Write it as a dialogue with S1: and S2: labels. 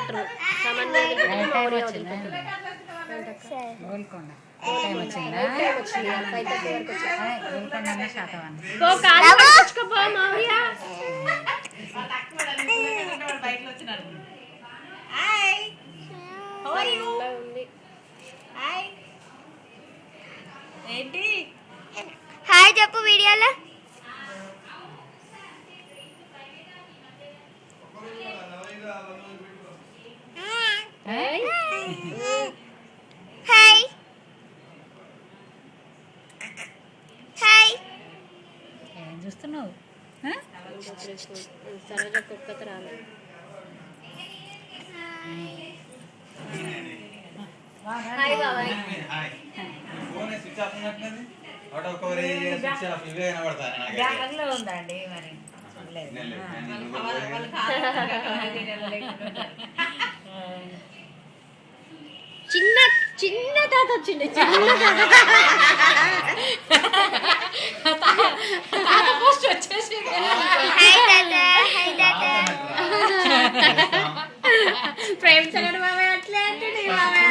S1: వదిలిపెట్టరు. సామాన్య వదిలిపెట్టరు.
S2: గోల్కొండ వచ్చిందా?
S1: 5:30 వరకు
S2: గోల్కొండ శాతం
S3: ఏంటి
S4: హాయ్ చెప్పు వీడియోలో. Hi hi.
S2: ఏం చూస్తున్నావు?
S1: సరోజ కుక్కతో రాలేదు. హాయ్ బాబాయ్.
S2: బ్యాగ్లో ఉందండి మరి.
S1: చిన్న చిన్న తాత వచ్చింది. చిన్న
S2: తాత పోస్ట్ వచ్చేసింది.
S4: హాయ్ తాత. హాయ్ తాత.
S1: ఫ్రెండ్స్ అన్నాడు బాబాయ్. అట్లే అంటే బాబాయ్.